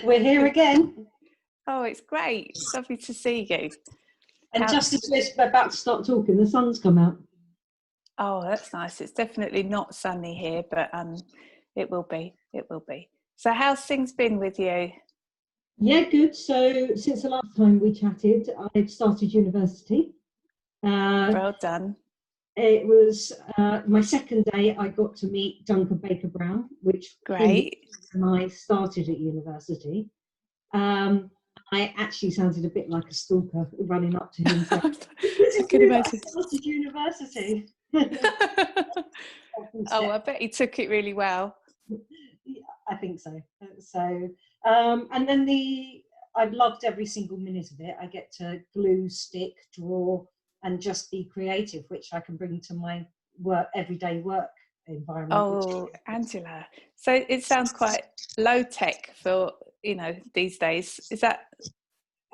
We're here again. Oh, it's great. It's lovely to see you. And just as we're about to start talking, the sun's come out. Oh, that's nice. It's definitely not sunny here, but it will be. It will be. So how's things been with you? Yeah, good. So since the last time we chatted, I've started university. Well done. It was my second day. I got to meet Duncan Baker Brown, which Great. when I started at university. I actually sounded a bit like a stalker running up to him. Saying, I can imagine. I started university. Oh, I bet he took it really well. Yeah, I think so. And then I've loved every single minute of it. I get to glue, stick, draw, and just be creative, which I can bring to my everyday work environment. Oh, Angela. So it sounds quite low tech for, these days.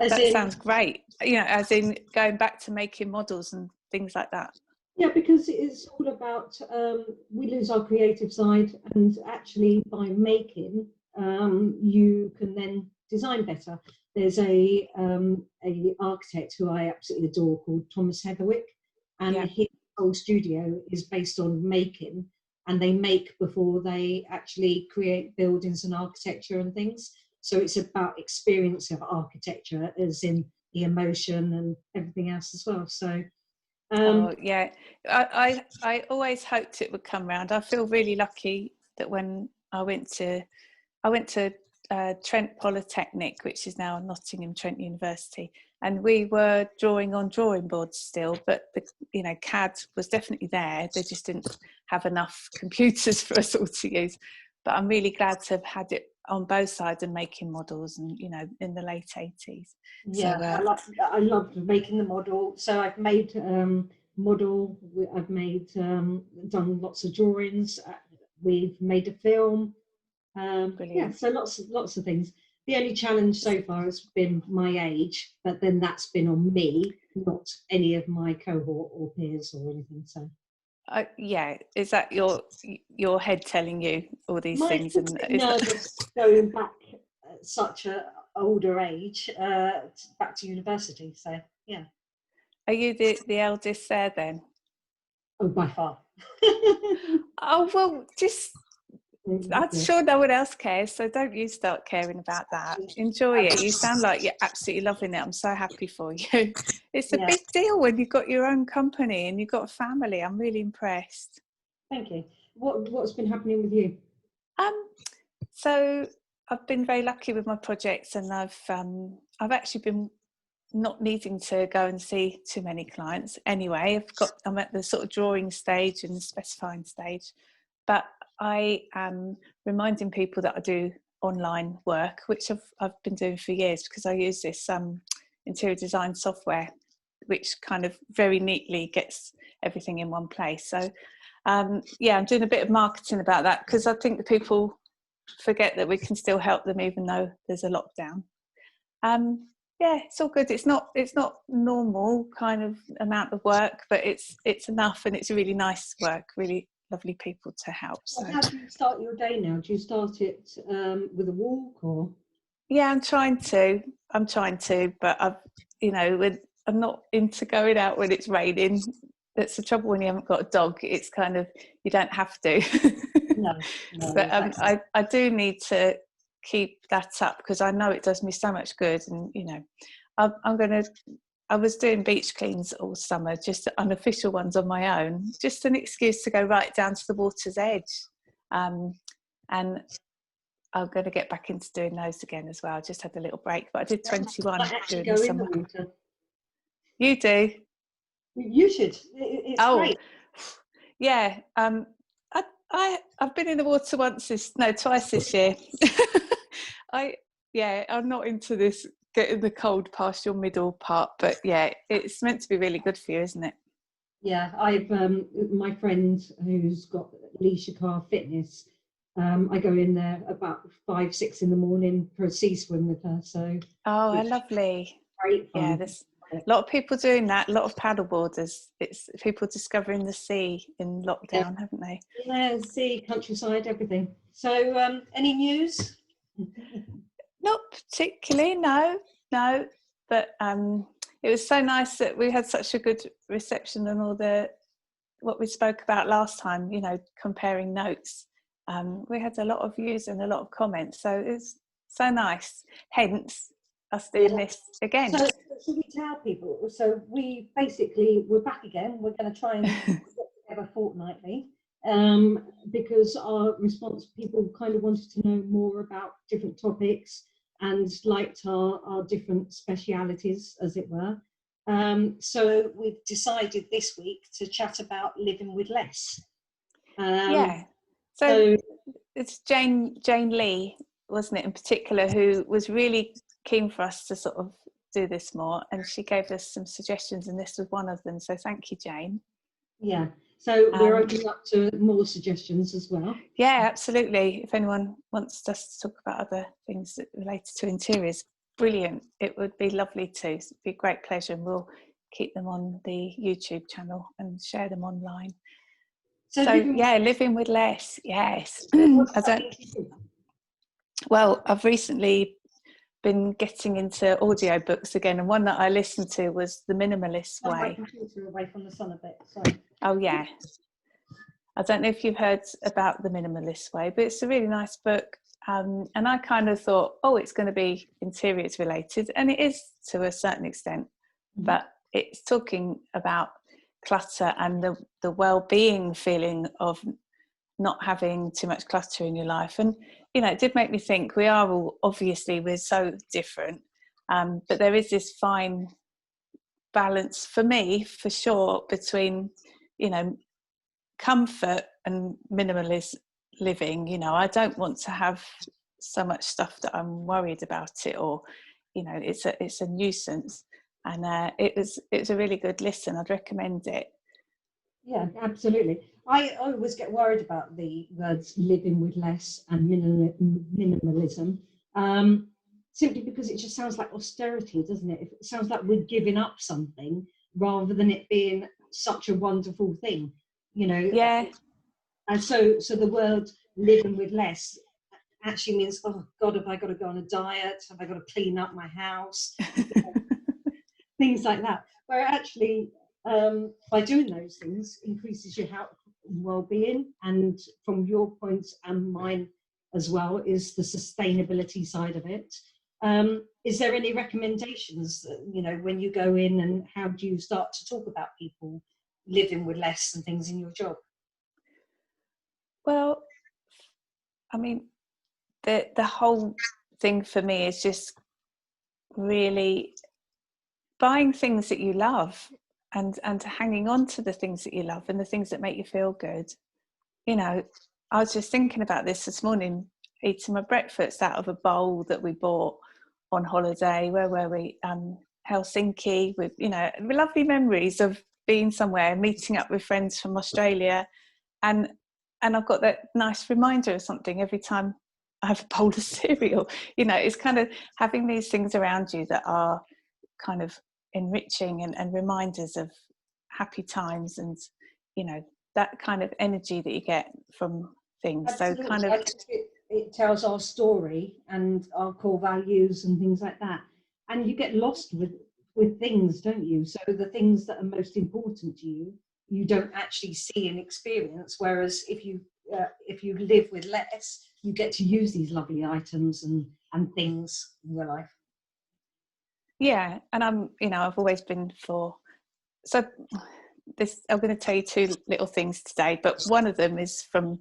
Sounds great. As in going back to making models and things like that. Yeah, because it's all about we lose our creative side, and actually by making, you can then design better. There's a architect who I absolutely adore called Thomas Heatherwick, and his whole studio is based on making, and they make before they actually create buildings and architecture and things. So it's about experience of architecture, as in the emotion and everything else as well. So. I always hoped it would come round. I feel really lucky that when I went to Trent Polytechnic, which is now Nottingham Trent University, and we were drawing on drawing boards still, but the CAD was definitely there. They just didn't have enough computers for us all to use. But I'm really glad to have had it on both sides and making models, and in the late 80s. Yeah, so, I loved making the model. So I've made model. I've made done lots of drawings. We've made a film. So lots of things. The only challenge so far has been my age, but then that's been on me, not any of my cohort or peers or anything. So. Is that your head telling you all these things? And nervous going back at such a older age, back to university. So yeah. Are you the eldest there then? Oh, by far. Oh well, I'm sure no one else cares, so don't you start caring about that. Enjoy it. You sound like you're absolutely loving it. I'm so happy for you. It's a big deal when you've got your own company and you've got a family. I'm really impressed. Thank you. What's been happening with you? So I've been very lucky with my projects, and I've actually been not needing to go and see too many clients anyway. I'm at the sort of drawing stage and the specifying stage, but I am reminding people that I do online work, which I've been doing for years, because I use this interior design software, which kind of very neatly gets everything in one place. So I'm doing a bit of marketing about that, because I think the people forget that we can still help them even though there's a lockdown. It's all good. It's not normal kind of amount of work, but it's enough, and it's really nice work, really lovely people to help. So how do you start your day now? Do you start it with a walk or? Yeah, I'm trying to, but I'm not into going out when it's raining. That's the trouble when you haven't got a dog. It's kind of, you don't have to. No, but exactly. I do need to keep that up, because I know it does me so much good. And I was doing beach cleans all summer, just unofficial ones on my own, just an excuse to go right down to the water's edge. And I'm going to get back into doing those again as well. I just had a little break, but I did 21 during the summer. In the water. You do? You should. It's great. Yeah. I've been in the water twice this year. I'm not into this getting the cold past your middle part, but it's meant to be really good for you, isn't it? Yeah, I've my friend who's got Leisure Car Fitness. I go in there about 5-6 in the morning for a sea swim with her. So how lovely! Great fun. Yeah, there's a lot of people doing that. A lot of paddle boarders. It's people discovering the sea in lockdown, haven't they? Yeah, sea, countryside, everything. So, any news? Not particularly, no. But it was so nice that we had such a good reception on all what we spoke about last time, comparing notes. We had a lot of views and a lot of comments, so it was so nice. Hence us doing this again. So should we tell people? So we're back again. We're going to try and get together fortnightly, because our response, people kind of wanted to know more about different topics and liked our different specialities, as it were. So we've decided this week to chat about living with less. So it's Jane Lee, wasn't it, in particular, who was really keen for us to sort of do this more, and she gave us some suggestions, and this was one of them. So thank you, Jane. Yeah. So we're opening up to more suggestions as well. Yeah, absolutely. If anyone wants us to talk about other things that related to interiors, brilliant. It would be lovely to. It'd be a great pleasure, and we'll keep them on the YouTube channel and share them online. So living with less. Yes. Well, I've recently been getting into audiobooks again, and one that I listened to was The Minimalist Way. My computer away from the sun a bit. Sorry. Oh yeah. I don't know if you've heard about The Minimalist Way, but it's a really nice book. And I kind of thought, it's going to be interiors related, and it is to a certain extent, but it's talking about clutter and the well-being feeling of not having too much clutter in your life. And it did make me think, we are all, obviously we're so different, but there is this fine balance for me, for sure, between comfort and minimalist living. I don't want to have so much stuff that I'm worried about it, or it's a nuisance. And it was a really good listen. I'd recommend it. Yeah, absolutely. I always get worried about the words living with less and minimalism, simply because it just sounds like austerity, doesn't it? It sounds like we're giving up something rather than it being such a wonderful thing, Yeah. And so the word living with less actually means, oh God, have I got to go on a diet? Have I got to clean up my house? Things like that. Where actually, by doing those things, increases your health and well-being. And from your point and mine as well, is the sustainability side of it. Is there any recommendations, when you go in, and how do you start to talk about people living with less and things in your job? Well, I mean, the whole thing for me is just really buying things that you love, and hanging on to the things that you love and the things that make you feel good. I was just thinking about this morning, eating my breakfast out of a bowl that we bought on holiday. Where were we? Helsinki, with lovely memories of being somewhere, meeting up with friends from Australia, and I've got that nice reminder of something every time I have a bowl of cereal. It's kind of having these things around you that are kind of enriching and reminders of happy times, and that kind of energy that you get from things. Absolutely. So kind of it tells our story and our core values and things like that, and you get lost with things, don't you? So the things that are most important to you don't actually see and experience, whereas if you live with less, you get to use these lovely items and things in your life. Yeah, and I've always been for, so this, I'm going to tell you two little things today, but one of them is from,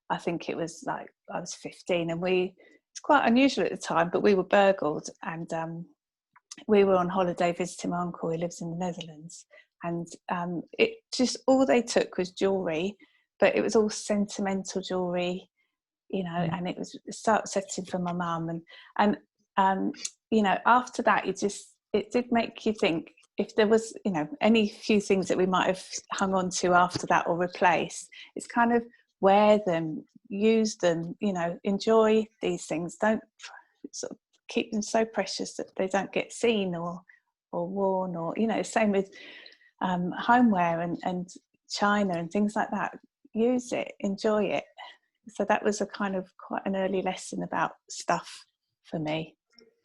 I think it was like I was 15, and it's quite unusual at the time, but we were burgled, and we were on holiday visiting my uncle who lives in the Netherlands, and it just, all they took was jewellery, but it was all sentimental jewellery, and it was so upsetting for my mum, and after that, it did make you think, if there was, any few things that we might have hung on to after that or replaced, it's kind of wear them, use them, enjoy these things. Don't sort of keep them so precious that they don't get seen or worn, or, same with homeware and china and things like that. Use it, enjoy it. So that was a kind of quite an early lesson about stuff for me.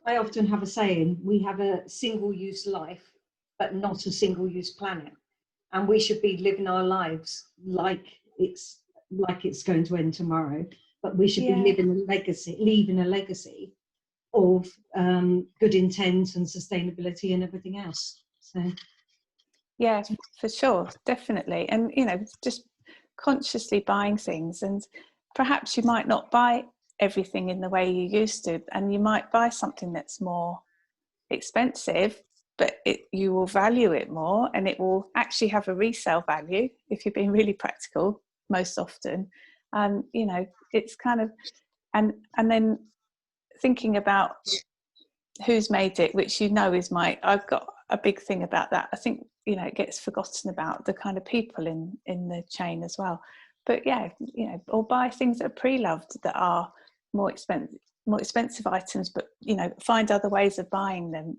I often have a saying, we have a single-use life, but not a single-use planet. And we should be living our lives like it's going to end tomorrow, but we should be Yeah. leaving a legacy of good intent and sustainability and everything else. So Yeah, for sure, definitely. And, you know, just consciously buying things, and perhaps you might not buy everything in the way you used to, and you might buy something that's more expensive, but you will value it more, and it will actually have a resale value if you're being really practical most often. And, you know, it's kind of, and then thinking about who's made it, which, you know, is I've got a big thing about that. I think, you know, it gets forgotten about, the kind of people in the chain as well. But yeah, you know, or buy things that are pre-loved, that are more expensive items, but, you know, find other ways of buying them.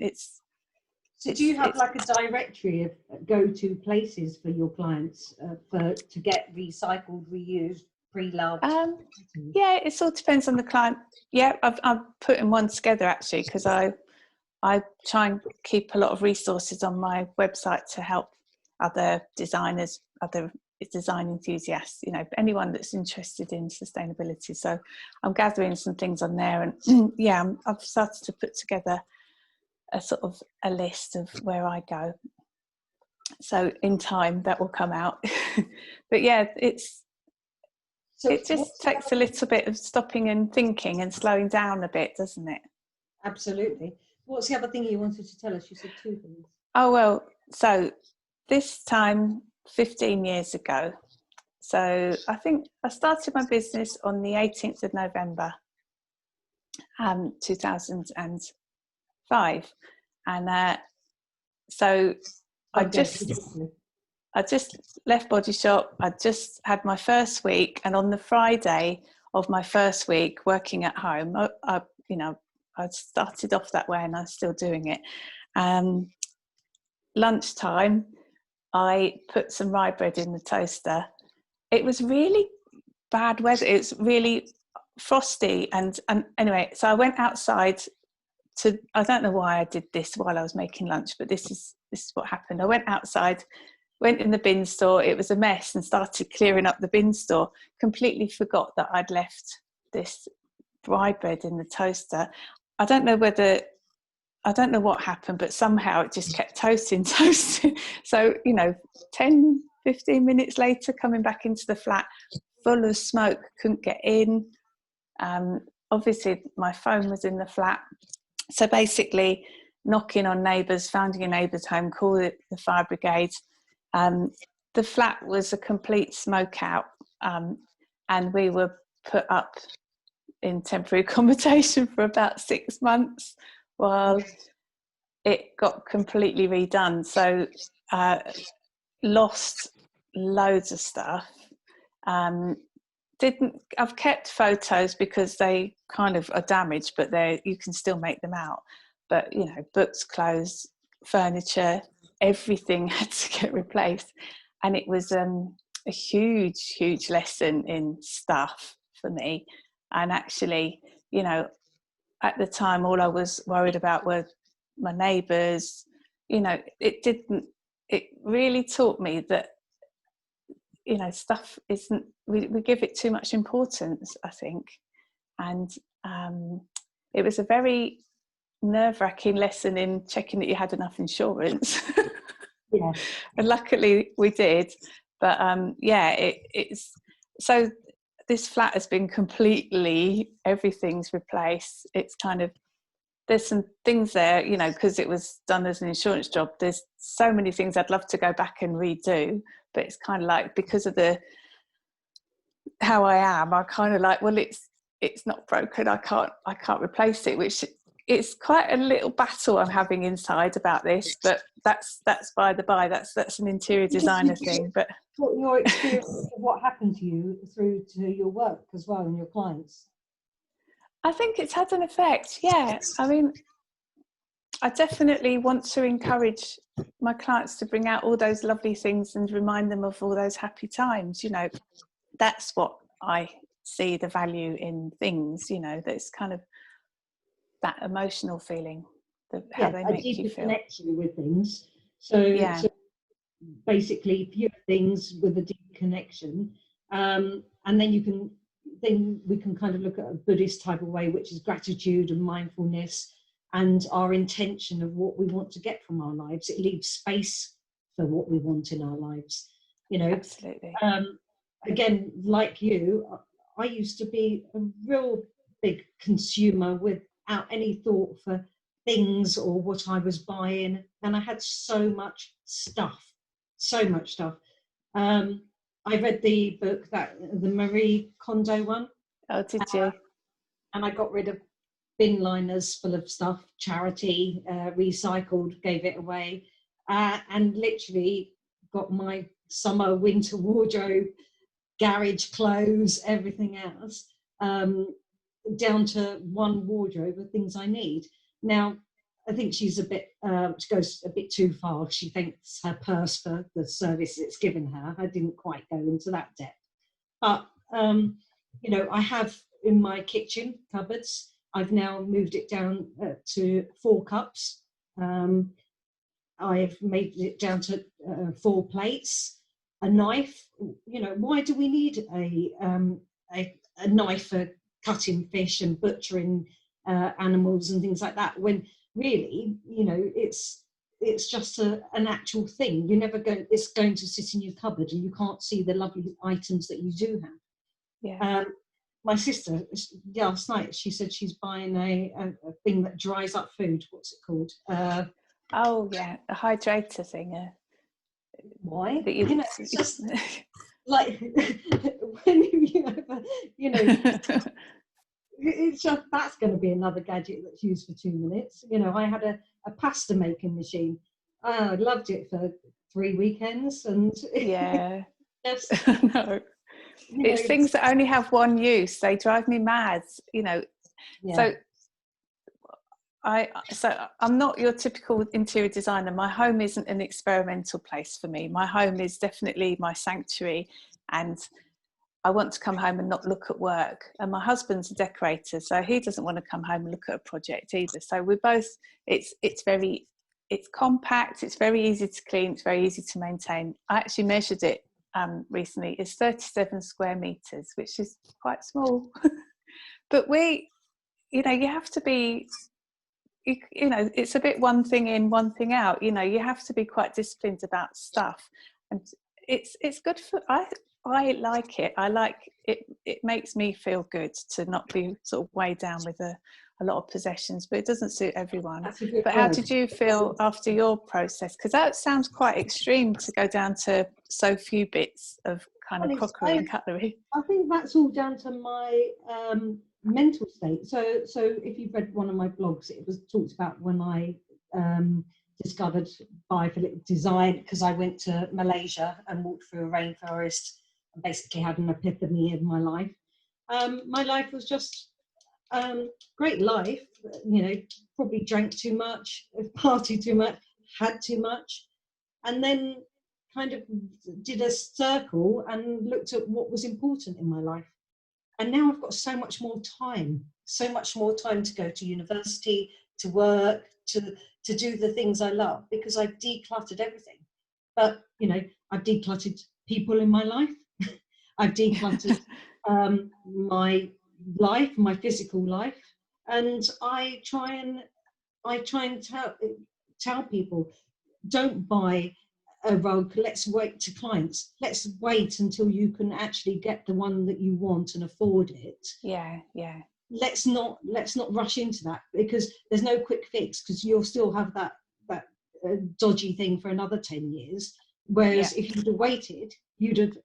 So do you have like a directory of go-to places for your clients to get recycled, reused, pre-loved? Yeah, it all depends on the client. Yeah, I'm putting one together actually, because I try and keep a lot of resources on my website to help other designers, other design enthusiasts, you know, anyone that's interested in sustainability. So I'm gathering some things on there, and yeah, I've started to put together a sort of a list of where I go. So in time that will come out. But yeah, it just takes a little bit of stopping and thinking and slowing down a bit, doesn't it? Absolutely. What's the other thing you wanted to tell us? You said two things. Oh, well, so this time 15 years ago, so I think I started my business on the 18th of November 2005, and so I just left Body Shop. I just had my first week, and on the Friday of my first week working at home, I started off that way, and I'm still doing it. Lunchtime, I put some rye bread in the toaster. It was really bad weather. It was really frosty, and anyway, so I went outside I don't know why I did this while I was making lunch, but this is what happened. I went outside, went in the bin store. It was a mess, and started clearing up the bin store. Completely forgot that I'd left this rye bread in the toaster. I don't know what happened, but somehow it just kept toasting. So, you know, 10, 15 minutes later, coming back into the flat, full of smoke, couldn't get in. Obviously, my phone was in the flat. So basically, knocking on neighbours, finding a neighbour's home, call the fire brigade. The flat was a complete smoke out, and we were put up in temporary accommodation for about 6 months while it got completely redone. So lost loads of stuff. I've kept photos because they kind of are damaged, but you can still make them out. But, you know, books, clothes, furniture, everything had to get replaced. And it was a huge lesson in stuff for me. And actually, you know, at the time, all I was worried about were my neighbours. You know, it really taught me that, you know, stuff isn't, we give it too much importance, I think. And it was a very nerve-wracking lesson in checking that you had enough insurance. Yeah. And luckily we did. But yeah, it's so this flat has been completely, everything's replaced. It's kind of, there's some things there, you know, because it was done as an insurance job. There's so many things I'd love to go back and redo, but it's kind of like, because of how I am, I kind of like, well, it's not broken. I can't replace it, which it's quite a little battle I'm having inside about this. But that's by the by. That's an interior designer thing. But what your experience of what happened to you through to your work as well and your clients? I think it's had an effect. Yeah, I mean, I definitely want to encourage my clients to bring out all those lovely things and remind them of all those happy times. You know, that's what I see the value in things, you know, that's kind of, that emotional feeling, how Yeah, they a make you deeper feel. connection with things. So, Yeah, so basically fewer things with a deep connection, and then we can kind of look at a Buddhist type of way, which is gratitude and mindfulness and our intention of what we want to get from our lives. It leaves space for what we want in our lives, you know. absolutely. Again, like you, I used to be a real big consumer without any thought for things or what I was buying, and I had so much stuff. Um, I read the book, the Marie Kondo one, Oh, did you? and I got rid of bin liners full of stuff, charity, recycled, gave it away, and literally got my summer, winter wardrobe, garage clothes, everything else, down to one wardrobe of things I need. Now, I think she's she goes a bit too far. She thanks her purse for the service it's given her. I didn't quite go into that depth. But, you know, I have in my kitchen cupboards, I've now moved it down to 4 cups. I've made it down to 4 plates, a knife. You know, why do we need a knife for cutting fish and butchering animals and things like that? When really, you know, it's just an actual thing. It's going to sit in your cupboard, and you can't see the lovely items that you do have. Yeah. My sister, last night, she said she's buying a thing that dries up food. What's it called? Oh yeah, the hydrator thing. Why? That you, You know, it's just like when you ever, you know, it's just, that's going to be another gadget that's used for 2 minutes. You know, I had a pasta making machine. I loved it for 3 weekends, and yeah. just, No, it's things that only have one use. They drive me mad. You know, yeah. So I'm not your typical interior designer. My home isn't an experimental place for me. My home is definitely my sanctuary, and I want to come home and not look at work. And my husband's a decorator, so he doesn't want to come home and look at a project either. So we're both, it's compact, it's very easy to clean, it's very easy to maintain. I actually measured it recently. It's 37 square meters, which is quite small. But you know, you have to be, you know, it's a bit one thing in, one thing out. You know, you have to be quite disciplined about stuff, and it's good for. I like it. I like it. It makes me feel good to not be sort of weighed down with a lot of possessions, but it doesn't suit everyone. That's a good But how word. did you feel after your process? Because that sounds quite extreme, to go down to so few bits of kind of crockery and cutlery. I think that's all down to my mental state. So if you've read one of my blogs, it was talked about when I discovered biophilic design, because I went to Malaysia and walked through a rainforest and basically had an epiphany in my life. My life was just great life, you know, probably drank too much, partied too much, had too much, and then kind of did a circle and looked at what was important in my life. And now I've got so much more time to go to university, to work, to do the things I love, because I've decluttered everything. But, you know, I've decluttered people in my life. I've decluttered my life, my physical life. And I try and tell people, don't buy a rug, let's wait to clients. Let's wait until you can actually get the one that you want and afford it. Yeah. Let's not rush into that, because there's no quick fix, because you'll still have that dodgy thing for another 10 years. Whereas if you'd have waited, you'd have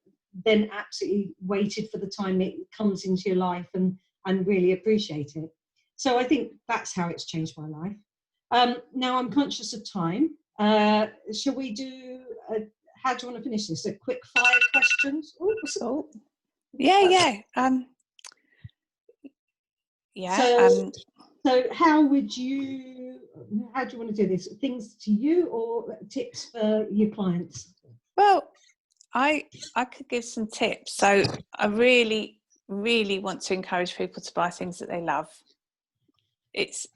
then absolutely waited for the time it comes into your life and really appreciate it. So I think that's how it's changed my life. Now I'm conscious of time. Shall we do, how do you want to finish this? A quick fire questions? Oh, yeah. So how do you want to do this? Things to you or tips for your clients? Well, I could give some tips. So I really, really want to encourage people to buy things that they love. It's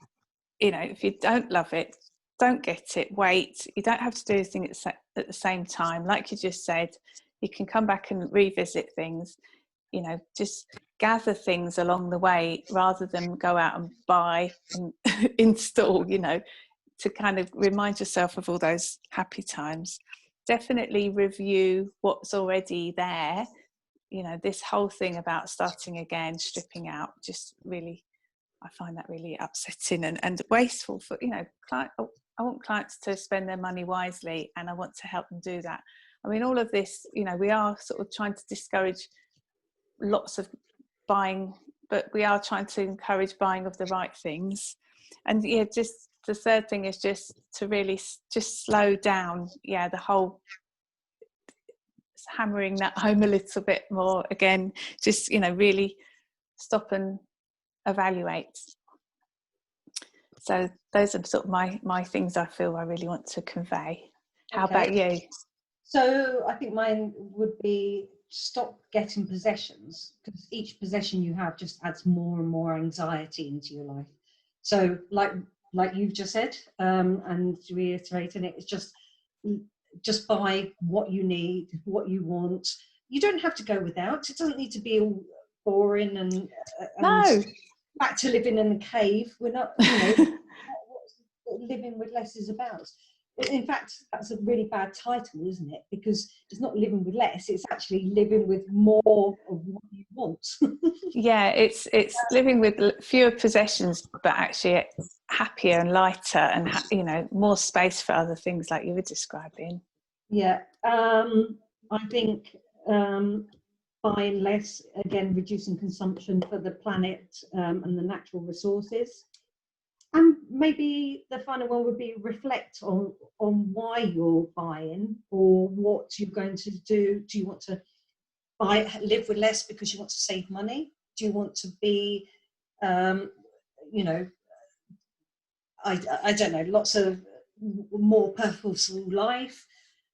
you know, if you don't love it, don't get it, wait. You don't have to do anything at the same time. Like you just said, you can come back and revisit things, you know, just gather things along the way rather than go out and buy and install, you know, to kind of remind yourself of all those happy times. Definitely review what's already there. You know, this whole thing about starting again, stripping out, just really, I find that really upsetting and wasteful for, you know, I want clients to spend their money wisely, and I want to help them do that. I mean, all of this, you know, we are sort of trying to discourage lots of buying, but we are trying to encourage buying of the right things. And yeah, just the third thing is just to really just slow down. Yeah, the whole hammering that home a little bit more again, just, you know, really stop and evaluate. So those are sort of my things I feel I really want to convey. How about you? So I think mine would be stop getting possessions, because each possession you have just adds more and more anxiety into your life. So like you've just said, and reiterating it, it's just buy what you need, what you want. You don't have to go without. It doesn't need to be all boring and no, back to living in a cave. We're not, you know, what living with less is about. In fact, that's a really bad title, isn't it? Because it's not living with less, it's actually living with more of what you want. Yeah, it's living with fewer possessions, but actually happier and lighter, and you know, more space for other things like you were describing. Yeah, I think buying less, again, reducing consumption for the planet and the natural resources. And maybe the final one would be reflect on why you're buying, or what you're going to do. Do you want to live with less because you want to save money? Do you want to be, you know, I don't know, lots of more purposeful life?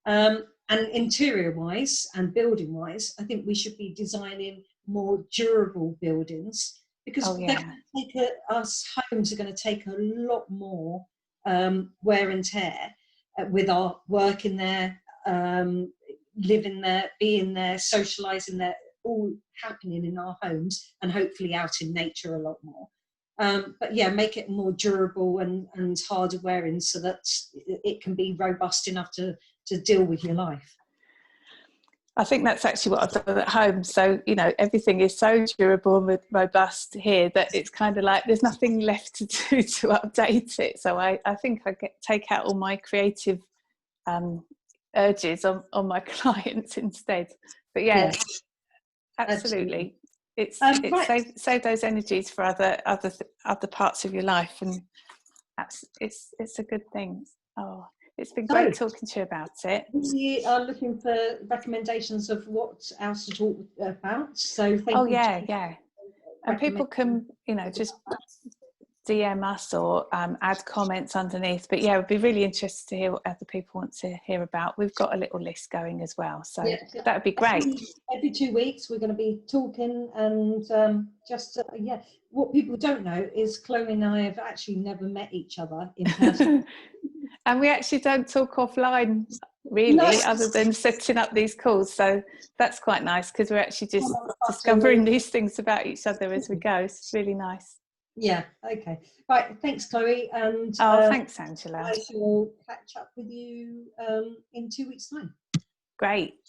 And interior-wise and building-wise, I think we should be designing more durable buildings, because us homes are going to take a lot more wear and tear with our work in there, living there, being there, socialising there, all happening in our homes, and hopefully out in nature a lot more. But yeah, make it more durable and harder wearing, so that it can be robust enough to deal with your life. I think that's actually what I've done at home. So, you know, everything is so durable and robust here that it's kind of like there's nothing left to do to update it. So I think I take out all my creative urges on my clients instead. But yeah, absolutely. It's right. save those energies for other parts of your life, and it's a good thing. Oh, it's been great talking to you about it. We are looking for recommendations of what else to talk about. So thank you. Yeah. And people can, you know, just DM us or add comments underneath. But yeah, we'd be really interested to hear what other people want to hear about. We've got a little list going as well, so that would be great. Every 2 weeks we're going to be talking, and what people don't know is Chloe and I have actually never met each other in person. And we actually don't talk offline really, other than setting up these calls. So that's quite nice, because we're actually just discovering these things about each other as we go. It's really nice. Yeah, okay. Right, thanks, Chloe. And thanks, Angela. I shall catch up with you in 2 weeks' time. Great.